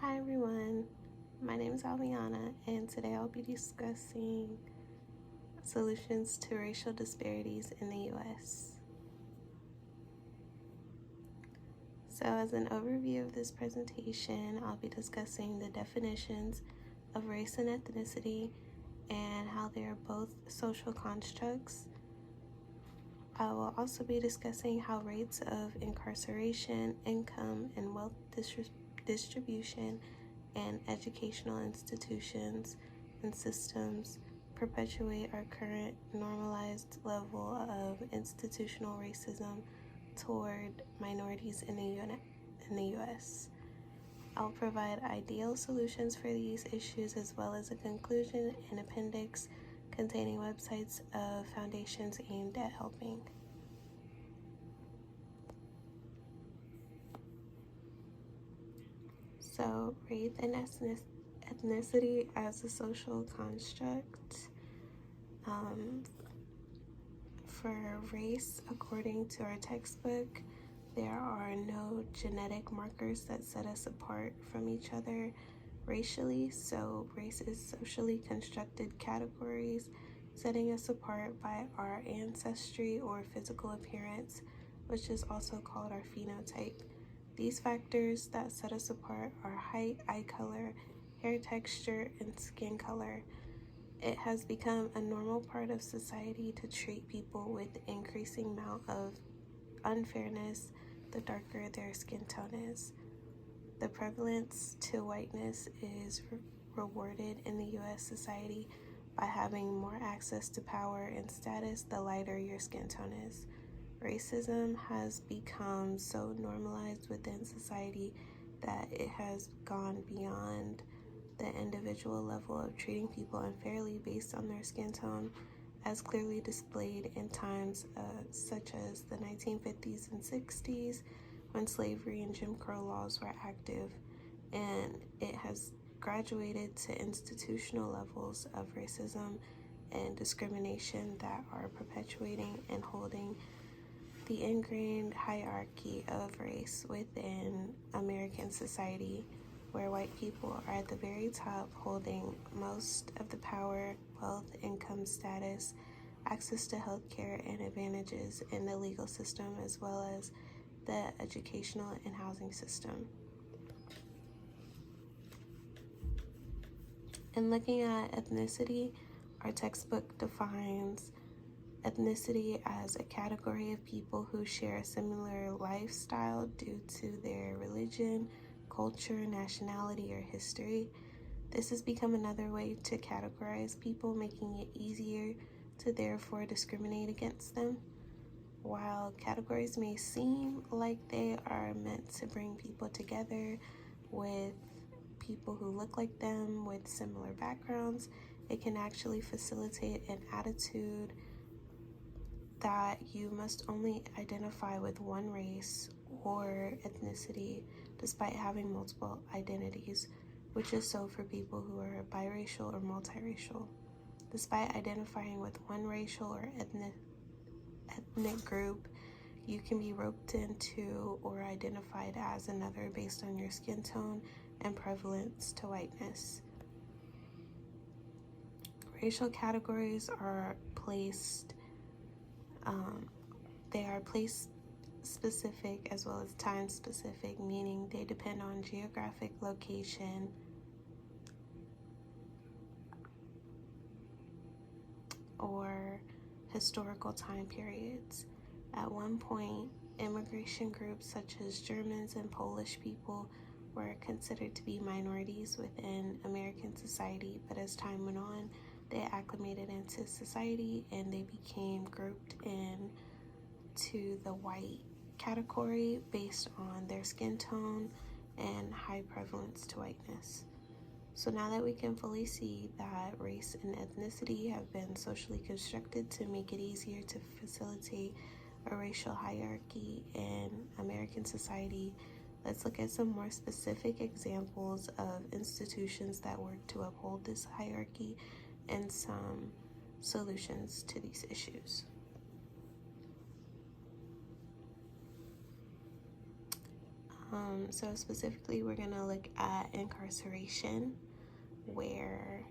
Hi everyone, my name is Alviana, and today I'll be discussing solutions to racial disparities in the U.S. So as an overview of this presentation, I'll be discussing the definitions of race and ethnicity and how they are both social constructs. I will also be discussing how rates of incarceration, income, and wealth distribution and educational institutions and systems perpetuate our current normalized level of institutional racism toward minorities in the U.S. I'll provide ideal solutions for these issues as well as a conclusion and appendix containing websites of foundations aimed at helping. So, race and ethnicity as a social construct. For race, according to our textbook, there are no genetic markers that set us apart from each other racially. So, race is socially constructed categories setting us apart by our ancestry or physical appearance, which is also called our phenotype. These factors that set us apart are height, eye color, hair texture, and skin color. It has become a normal part of society to treat people with increasing amount of unfairness the darker their skin tone is. The prevalence to whiteness is rewarded in the U.S. society by having more access to power and status the lighter your skin tone is. Racism has become so normalized within society that it has gone beyond the individual level of treating people unfairly based on their skin tone, as clearly displayed in times such as the 1950s and 60s when slavery and Jim Crow laws were active, and it has graduated to institutional levels of racism and discrimination that are perpetuating and holding the ingrained hierarchy of race within American society, where white people are at the very top holding most of the power, wealth, income status, access to healthcare, and advantages in the legal system, as well as the educational and housing system. In looking at ethnicity, our textbook defines ethnicity as a category of people who share a similar lifestyle due to their religion, culture, nationality, or history. This has become another way to categorize people, making it easier to therefore discriminate against them. While categories may seem like they are meant to bring people together with people who look like them with similar backgrounds, it can actually facilitate an attitude that you must only identify with one race or ethnicity despite having multiple identities, which is so for people who are biracial or multiracial. Despite identifying with one racial or ethnic group, you can be roped into or identified as another based on your skin tone and prevalence to whiteness. Racial categories are placed place specific as well as time specific, meaning they depend on geographic location, or historical time periods. At one point, immigration groups such as Germans and Polish people were considered to be minorities within American society, but as time went on, they acclimated into society and they became grouped in to the white category based on their skin tone and high prevalence to whiteness. So now that we can fully see that race and ethnicity have been socially constructed to make it easier to facilitate a racial hierarchy in American society, let's look at some more specific examples of institutions that work to uphold this hierarchy and some solutions to these issues. So specifically, we're going to look at incarceration, where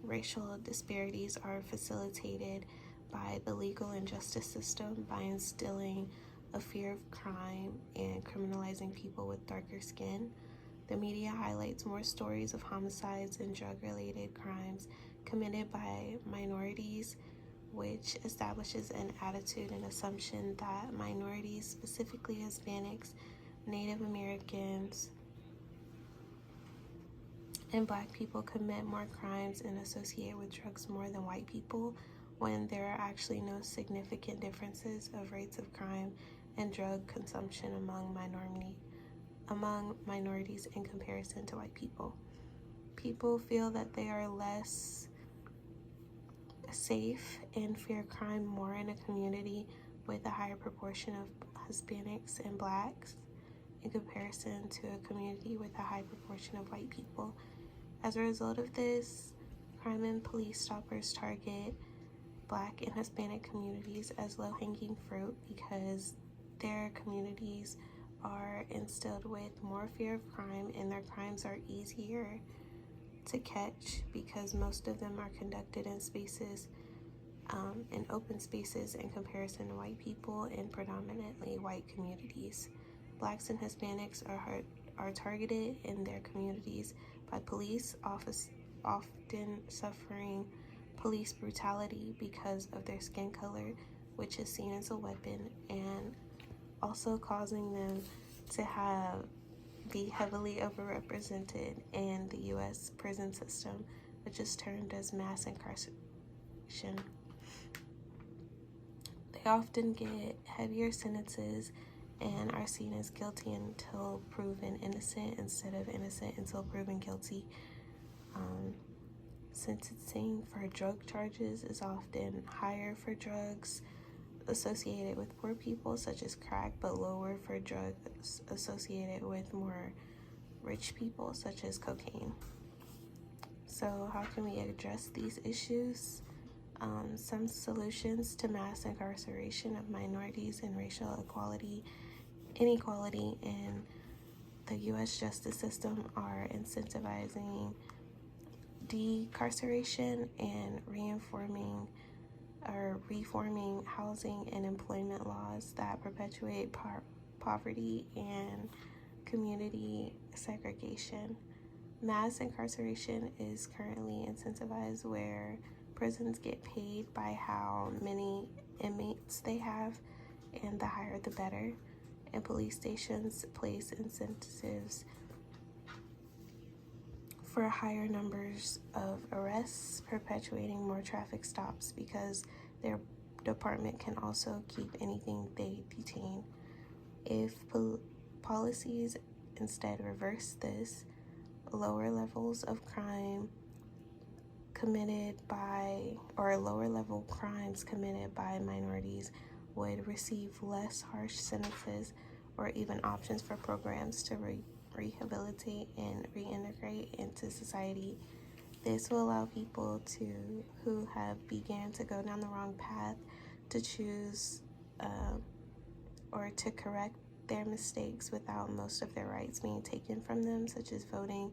racial disparities are facilitated by the legal and justice system by instilling a fear of crime and criminalizing people with darker skin. The media highlights more stories of homicides and drug-related crimes committed by minorities, which establishes an attitude and assumption that minorities, specifically Hispanics, Native Americans, and Black people commit more crimes and associate with drugs more than white people, when there are actually no significant differences of rates of crime and drug consumption among minorities in comparison to white people. People feel that they are less safe and fear crime more in a community with a higher proportion of Hispanics and Blacks in comparison to a community with a high proportion of white people. As a result of this, crime and police stoppers target Black and Hispanic communities as low-hanging fruit because their communities are instilled with more fear of crime, and their crimes are easier to catch because most of them are conducted in spaces, in open spaces, in comparison to white people in predominantly white communities. Blacks and Hispanics are targeted in their communities by police, often suffering police brutality because of their skin color, which is seen as a weapon, and also causing them to be heavily overrepresented in the U.S. prison system, which is termed as mass incarceration. They often get heavier sentences and are seen as guilty until proven innocent instead of innocent until proven guilty. Sentencing for drug charges is often higher for drugs associated with poor people, such as crack, but lower for drugs associated with more rich people, such as cocaine. So how can we address these issues? Some solutions to mass incarceration of minorities and racial inequality in the U.S. justice system are incentivizing decarceration and reforming housing and employment laws that perpetuate poverty and community segregation. Mass incarceration is currently incentivized where prisons get paid by how many inmates they have, and the higher the better. And police stations place incentives for higher numbers of arrests, perpetuating more traffic stops because their department can also keep anything they detain. If policies instead reverse this, lower level crimes committed by minorities would receive less harsh sentences or even options for programs to rehabilitate and reintegrate into society. This will allow people who have began to go down the wrong path to choose or to correct their mistakes without most of their rights being taken from them, such as voting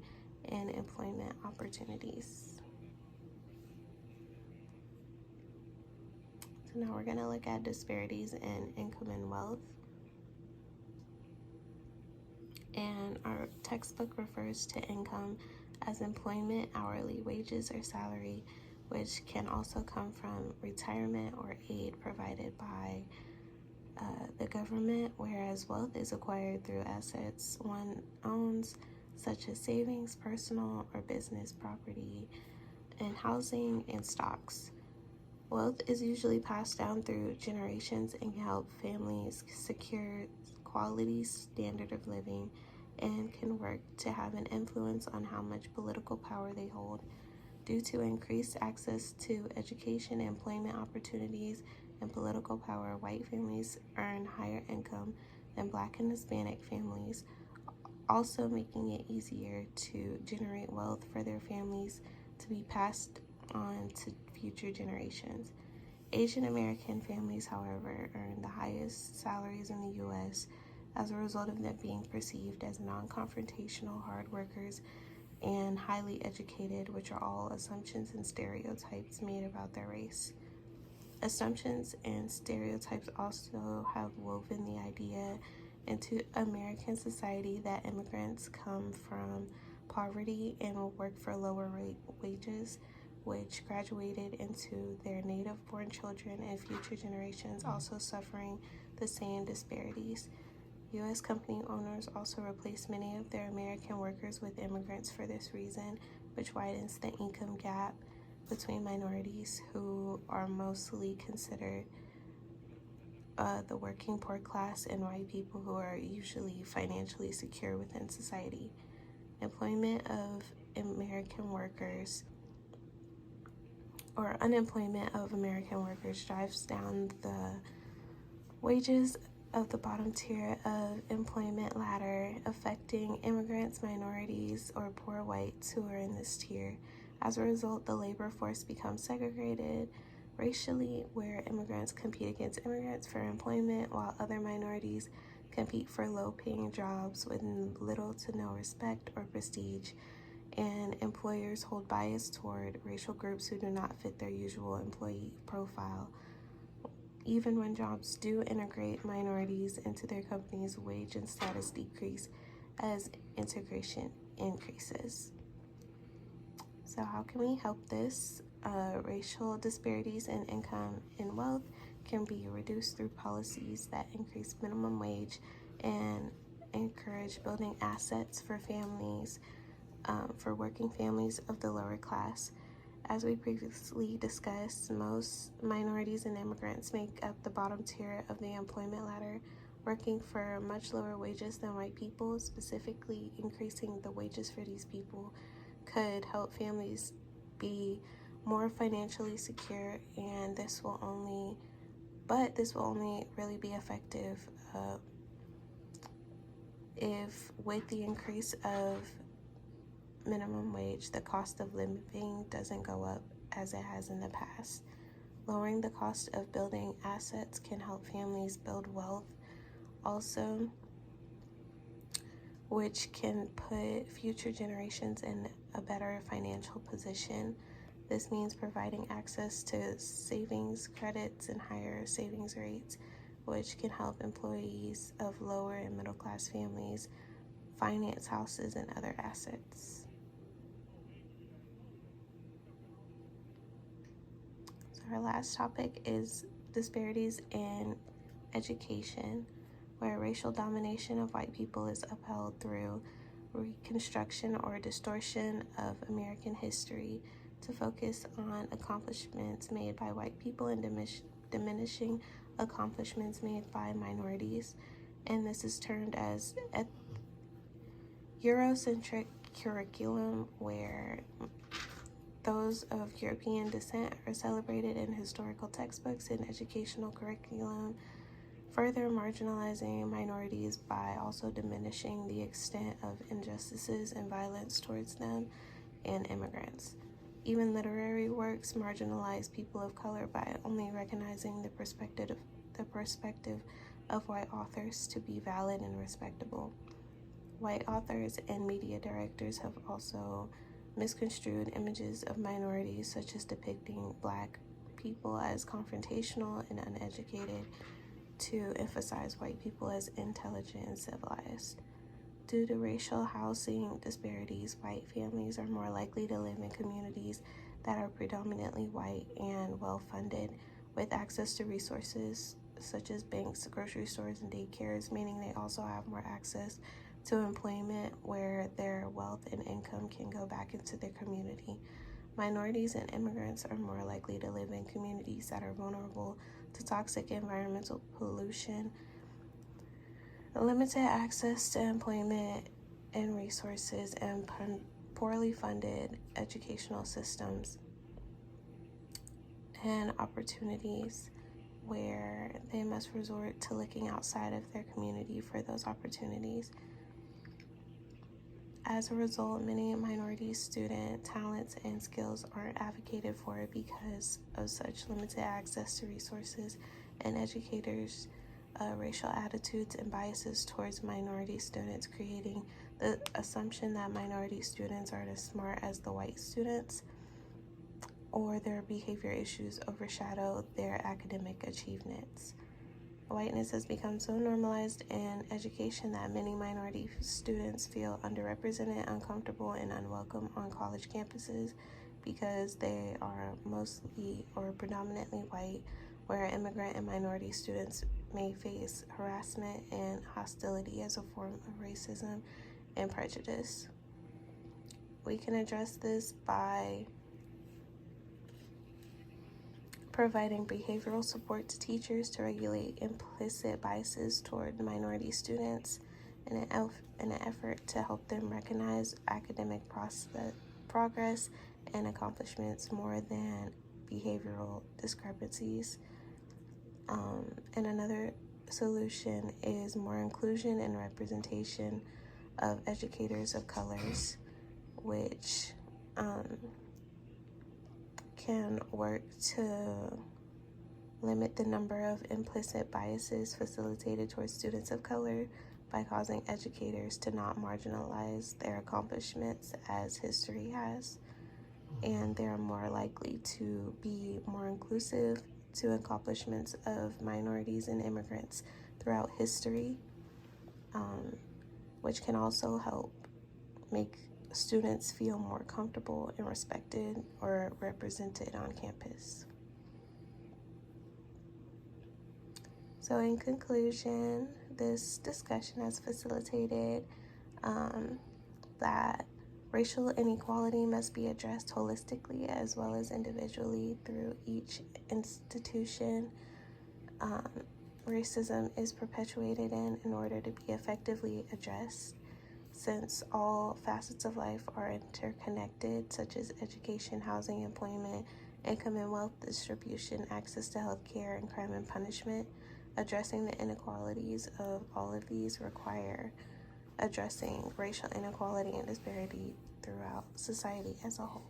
and employment opportunities. So now we're going to look at disparities in income and wealth. And our textbook refers to income as employment, hourly wages, or salary, which can also come from retirement or aid provided by the government, whereas wealth is acquired through assets one owns, such as savings, personal or business property, and housing and stocks. Wealth is usually passed down through generations and can help families secure quality standard of living, and can work to have an influence on how much political power they hold. Due to increased access to education, employment opportunities, and political power, white families earn higher income than Black and Hispanic families, also making it easier to generate wealth for their families to be passed on to future generations. Asian American families, however, earn the highest salaries in the U.S. as a result of them being perceived as non-confrontational, hard workers, and highly educated, which are all assumptions and stereotypes made about their race. Assumptions and stereotypes also have woven the idea into American society that immigrants come from poverty and will work for lower wages, which graduated into their native-born children and future generations also suffering the same disparities. U.S. company owners also replace many of their American workers with immigrants for this reason, which widens the income gap between minorities, who are mostly considered the working poor class, and white people who are usually financially secure within society. Employment of American workers or unemployment of American workers drives down the wages of the bottom tier of employment ladder, affecting immigrants, minorities, or poor whites who are in this tier. As a result, the labor force becomes segregated racially, where immigrants compete against immigrants for employment, while other minorities compete for low-paying jobs with little to no respect or prestige, and employers hold bias toward racial groups who do not fit their usual employee profile. Even when jobs do integrate minorities into their companies, wage and status decrease as integration increases. So how can we help this? Racial disparities in income and wealth can be reduced through policies that increase minimum wage and encourage building assets for families, for working families of the lower class. As we previously discussed, most minorities and immigrants make up the bottom tier of the employment ladder, working for much lower wages than white people. Specifically, increasing the wages for these people could help families be more financially secure, and this will only really be effective if, with the increase of minimum wage, the cost of living doesn't go up as it has in the past. Lowering the cost of building assets can help families build wealth also, which can put future generations in a better financial position. This means providing access to savings credits and higher savings rates, which can help employees of lower and middle class families finance houses and other assets. So our last topic is disparities in education, where racial domination of white people is upheld through reconstruction or distortion of American history to focus on accomplishments made by white people and diminishing accomplishments made by minorities. And this is termed as Eurocentric curriculum, where those of European descent are celebrated in historical textbooks and educational curriculum, further marginalizing minorities by also diminishing the extent of injustices and violence towards them and immigrants. Even literary works marginalize people of color by only recognizing the perspective of white authors to be valid and respectable. White authors and media directors have also misconstrued images of minorities, such as depicting Black people as confrontational and uneducated, to emphasize white people as intelligent and civilized. Due to racial housing disparities, white families are more likely to live in communities that are predominantly white and well-funded, with access to resources such as banks, grocery stores, and daycares, meaning they also have more access to employment where their wealth and income can go back into their community. Minorities and immigrants are more likely to live in communities that are vulnerable to toxic environmental pollution, limited access to employment and resources, and poorly funded educational systems and opportunities, where they must resort to looking outside of their community for those opportunities. As a result, many minority student talents and skills aren't advocated for because of such limited access to resources and educators' racial attitudes and biases towards minority students, creating the assumption that minority students aren't as smart as the white students, or their behavior issues overshadow their academic achievements. Whiteness has become so normalized in education that many minority students feel underrepresented, uncomfortable, and unwelcome on college campuses because they are mostly or predominantly white, where immigrant and minority students may face harassment and hostility as a form of racism and prejudice. We can address this by providing behavioral support to teachers to regulate implicit biases toward minority students in an effort to help them recognize academic progress and accomplishments more than behavioral discrepancies. And another solution is more inclusion and representation of educators of colors, which can work to limit the number of implicit biases facilitated towards students of color by causing educators to not marginalize their accomplishments as history has. And they're more likely to be more inclusive to accomplishments of minorities and immigrants throughout history, which can also help make students feel more comfortable and respected or represented on campus. So in conclusion, this discussion has facilitated that racial inequality must be addressed holistically as well as individually through each institution. Racism is perpetuated in order to be effectively addressed, since all facets of life are interconnected, such as education, housing, employment, income and wealth distribution, access to health care, and crime and punishment. Addressing the inequalities of all of these require addressing racial inequality and disparity throughout society as a whole.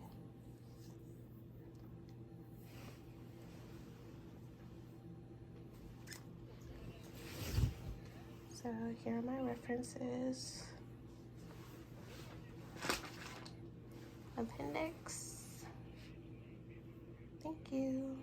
So here are my references. Appendix. Thank you.